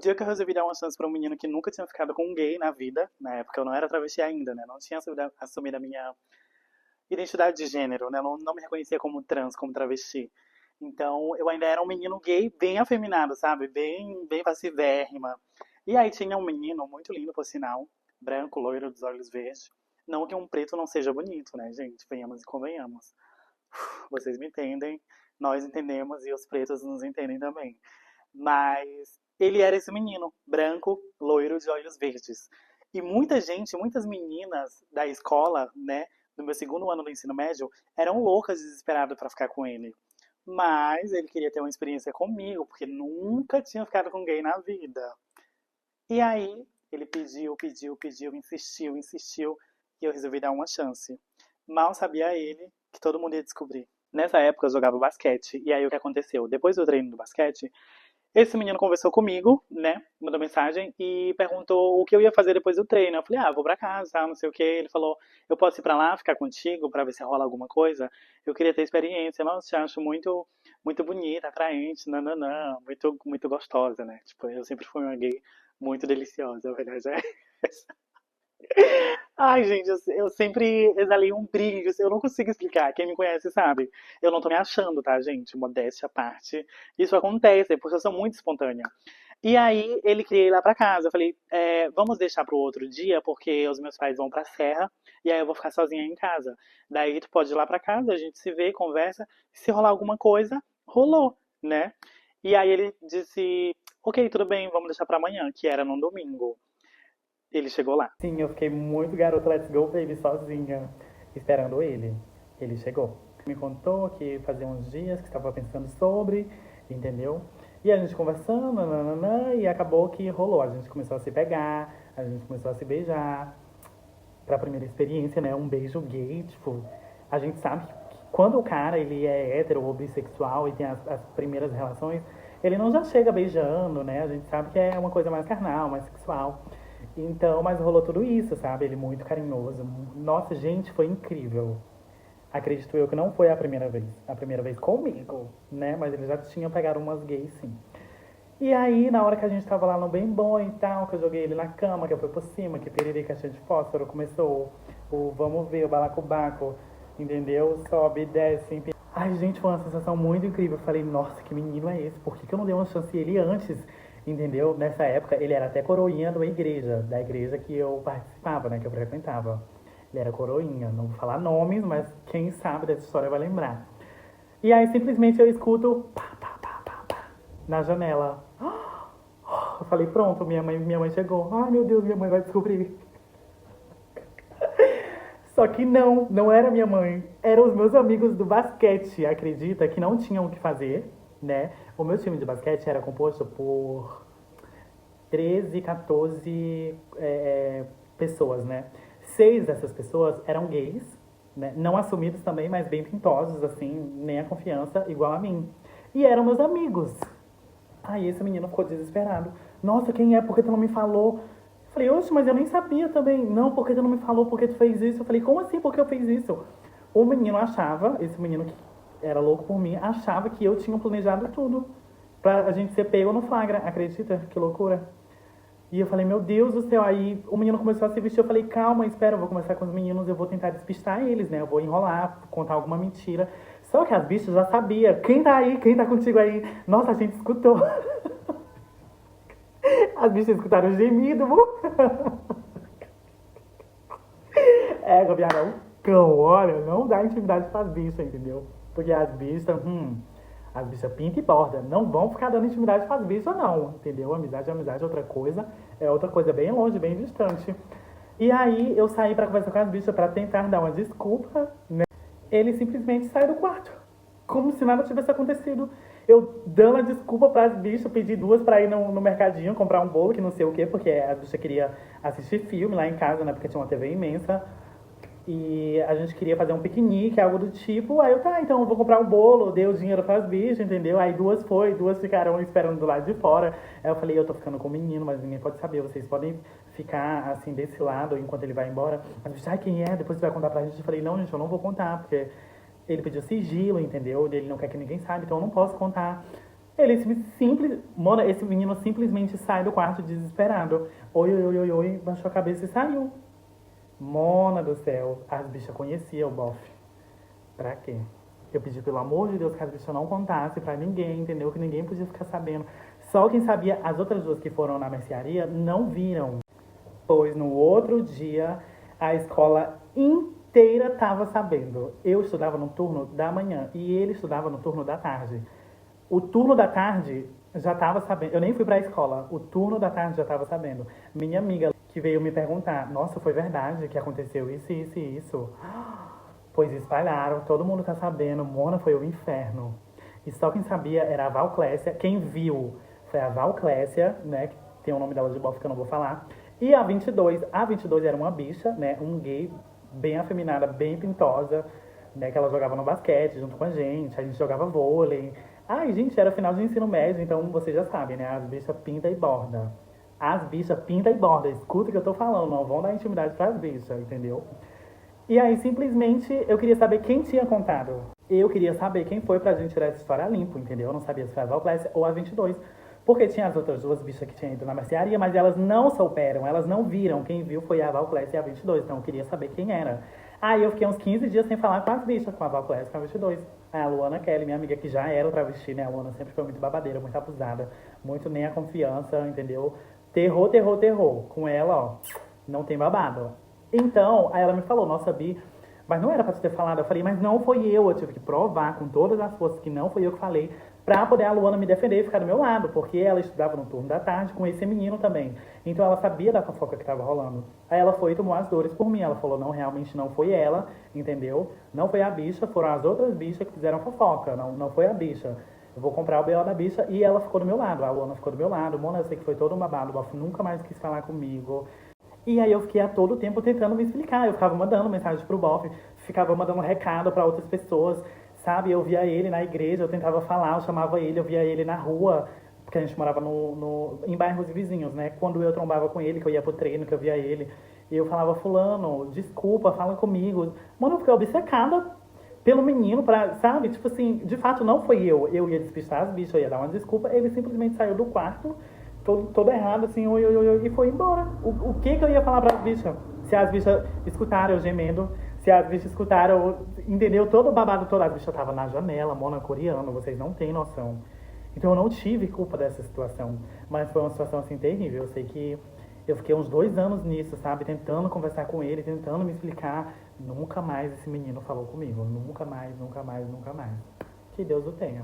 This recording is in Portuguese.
O dia que eu resolvi dar uma chance pra um menino que nunca tinha ficado com um gay na vida, na época eu não era travesti ainda, né? Não tinha assumido a minha identidade de gênero, né? Não me reconhecia como trans, como travesti. Então eu ainda era um menino gay bem afeminado, sabe? Bem passivérrima. E aí tinha um menino muito lindo, por sinal, branco, loiro, dos olhos verdes. Não que um preto não seja bonito, né, gente? Venhamos e convenhamos. Vocês me entendem, nós entendemos e os pretos nos entendem também. Mas ele era esse menino, branco, loiro, de olhos verdes. E muita gente, muitas meninas da escola, né, do meu segundo ano do ensino médio, eram loucas, desesperadas para ficar com ele. Mas ele queria ter uma experiência comigo, porque nunca tinha ficado com gay na vida. E aí ele pediu, insistiu, e eu resolvi dar uma chance. Mal sabia ele que todo mundo ia descobrir. Nessa época eu jogava basquete, e aí o que aconteceu? Depois do treino do basquete, esse menino conversou comigo, né? Mandou mensagem e perguntou o que eu ia fazer depois do treino. Eu falei, vou pra casa, tá, não sei o que. Ele falou, eu posso ir pra lá, ficar contigo, pra ver se rola alguma coisa? Eu queria ter experiência. Nossa, te acho muito bonita, atraente, nananã, muito gostosa, né? Tipo, eu sempre fui uma gay muito deliciosa, a verdade é. Ai, gente, eu sempre exalei um brilho, eu não consigo explicar. Quem me conhece sabe. Eu não tô me achando, tá, gente? Modéstia à parte. Isso acontece, porque eu sou muito espontânea. E aí, ele queria ir lá pra casa. Eu falei, vamos deixar pro outro dia, porque os meus pais vão pra serra, e aí eu vou ficar sozinha em casa. Daí, tu pode ir lá pra casa, a gente se vê, conversa. Se rolar alguma coisa, rolou, né? E aí ele disse, ok, tudo bem, vamos deixar pra amanhã, que era num domingo. Ele chegou lá. Sim, eu fiquei muito garota Let's Go Baby sozinha, esperando ele. Ele chegou. Me contou que fazia uns dias que estava pensando sobre, entendeu? E a gente conversando, nananã, e acabou que rolou. A gente começou a se pegar, a gente começou a se beijar. Pra primeira experiência, né? Um beijo gay, tipo, a gente sabe que quando o cara ele é hétero ou bissexual e tem as primeiras relações, ele não já chega beijando, né? A gente sabe que é uma coisa mais carnal, mais sexual. Então, mas rolou tudo isso, sabe? Ele muito carinhoso. Nossa, gente, foi incrível. Acredito eu que não foi a primeira vez comigo, né? Mas ele já tinha pegado umas gays, sim. E aí, na hora que a gente tava lá no bem bom e tal, que eu joguei ele na cama, que eu fui por cima, que piriri caixinha de fósforo, começou o vamos ver, o balacobaco, entendeu? Sobe, desce, empina. Ai, gente, foi uma sensação muito incrível. Eu falei, nossa, que menino é esse? Por que eu não dei uma chance a ele antes? Entendeu? Nessa época, ele era até coroinha da igreja que eu participava, né, que eu frequentava. Ele era coroinha, não vou falar nomes, mas quem sabe dessa história vai lembrar. E aí, simplesmente, eu escuto na janela. Eu falei, pronto, minha mãe chegou. Ai, meu Deus, minha mãe vai descobrir. Só que não era minha mãe. Eram os meus amigos do basquete, acredita? Que não tinham o que fazer, né? O meu time de basquete era composto por 13, 14 pessoas, né? Seis dessas pessoas eram gays, né? Não assumidos também, mas bem pintosos, assim, nem a confiança, igual a mim. E eram meus amigos. Aí esse menino ficou desesperado. Nossa, quem é? Por que tu não me falou? Eu falei, oxe, mas eu nem sabia também. Não, por que tu não me falou? Por que tu fez isso? Eu falei, como assim? Por que eu fiz isso? O menino achava, esse menino que era louco por mim, achava que eu tinha planejado tudo. Pra a gente ser pego no flagra. Acredita? Que loucura. E eu falei, meu Deus do céu. Aí o menino começou a se vestir. Eu falei, calma, espera, eu vou começar com os meninos. Eu vou tentar despistar eles, né? Eu vou enrolar, contar alguma mentira. Só que as bichas já sabiam. Quem tá aí? Quem tá contigo aí? Nossa, a gente escutou. As bichas escutaram o gemido. Gabiara, o cão, olha, não dá intimidade pras bichas, entendeu? Porque as bichas pinta e borda. Não vão ficar dando intimidade pras bichas, não, entendeu? Amizade é amizade, é outra coisa bem longe, bem distante. E aí eu saí pra conversar com as bichas pra tentar dar uma desculpa, né? Ele simplesmente saiu do quarto. Como se nada tivesse acontecido. Eu dando a desculpa pras bichas, pedi duas pra ir no mercadinho comprar um bolo, que não sei o quê, porque a bicha queria assistir filme lá em casa, né? Porque tinha uma TV imensa. E a gente queria fazer um piquenique, algo do tipo. Aí eu, tá, então eu vou comprar um bolo, dei o dinheiro pras bichas, entendeu? Aí duas ficaram esperando do lado de fora. Aí eu falei, eu tô ficando com o menino, mas ninguém pode saber, vocês podem ficar assim desse lado enquanto ele vai embora. Mas bicha, ai, quem é? Depois você vai contar pra gente. Eu falei, não, gente, eu não vou contar, porque ele pediu sigilo, entendeu? Ele não quer que ninguém saiba, então eu não posso contar. Mano, esse menino simplesmente sai do quarto desesperado. Oi, oi, oi, oi, oi, baixou a cabeça e saiu. Mona do céu, as bichas conheciam o bofe. Pra quê? Eu pedi pelo amor de Deus que as bichas não contassem pra ninguém, entendeu? Que ninguém podia ficar sabendo. Só quem sabia, as outras duas que foram na mercearia não viram. Pois no outro dia, a escola inteira tava sabendo. Eu estudava no turno da manhã e ele estudava no turno da tarde. O turno da tarde já tava sabendo. Eu nem fui pra escola. O turno da tarde já tava sabendo. Minha amiga que veio me perguntar: Nossa, foi verdade que aconteceu isso, isso e isso? Pois espalharam, todo mundo tá sabendo. Mona, foi o inferno. E só quem sabia era a Valclécia. Quem viu foi a Valclécia, né? Que tem o nome dela de bofe que eu não vou falar. E a 22. A 22 era uma bicha, né? Um gay bem afeminada, bem pintosa, né? Que ela jogava no basquete junto com a gente jogava vôlei. Ai, gente, era final de ensino médio, então vocês já sabem, né? As bichas pinta e borda. As bichas pinta e borda. Escuta o que eu tô falando, não vão dar intimidade pras bichas, entendeu? E aí, simplesmente, eu queria saber quem tinha contado. Eu queria saber quem foi pra gente tirar essa história limpo, entendeu? Eu não sabia se foi a Valclésia ou a 22. Porque tinha as outras duas bichas que tinham ido na mercearia, mas elas não souberam, elas não viram. Quem viu foi a Valclésia e a 22. Então eu queria saber quem era. Aí eu fiquei uns 15 dias sem falar com as bichas, com a Valclésia e com a 22. A Luana Kelly, minha amiga que já era o travesti, né? A Luana sempre foi muito babadeira, muito abusada. Muito nem a confiança, entendeu? Terror, terror, terror. Com ela, ó, não tem babado. Então, aí ela me falou, nossa, Bi, mas não era pra tu ter falado. Eu falei, mas não foi eu tive que provar com todas as forças que não foi eu que falei, pra poder a Luana me defender e ficar do meu lado, porque ela estudava no turno da tarde com esse menino também. Então ela sabia da fofoca que tava rolando. Aí ela foi e tomou as dores por mim. Ela falou, não, realmente não foi ela, entendeu? Não foi a bicha, foram as outras bichas que fizeram fofoca, não foi a bicha. Eu vou comprar o BO da bicha e ela ficou do meu lado. A Luana ficou do meu lado. Mona, eu sei que foi todo um babado. O Bof nunca mais quis falar comigo. E aí eu fiquei a todo tempo tentando me explicar. Eu ficava mandando mensagem pro Boff, ficava mandando recado pra outras pessoas, sabe? Eu via ele na igreja, eu tentava falar, eu chamava ele, eu via ele na rua, porque a gente morava em bairros vizinhos, né? Quando eu trombava com ele, que eu ia pro treino, que eu via ele, e eu falava, fulano, desculpa, fala comigo. Mano, eu fiquei obcecada pelo menino, sabe? Tipo assim, de fato não foi eu. Eu ia despistar as bichas, eu ia dar uma desculpa, ele simplesmente saiu do quarto todo errado, assim, oi, oi, oi, oi, e foi embora. O que que eu ia falar pras bichas? Se as bichas escutaram eu gemendo, se as bichas escutaram, entendeu? Todo o babado, todas as bichas estavam na janela, mona coreana, vocês não têm noção. Então eu não tive culpa dessa situação, mas foi uma situação, assim, terrível. Eu sei que eu fiquei uns 2 anos nisso, sabe? Tentando conversar com ele, tentando me explicar. Nunca mais esse menino falou comigo. Nunca mais, nunca mais, nunca mais. Que Deus o tenha.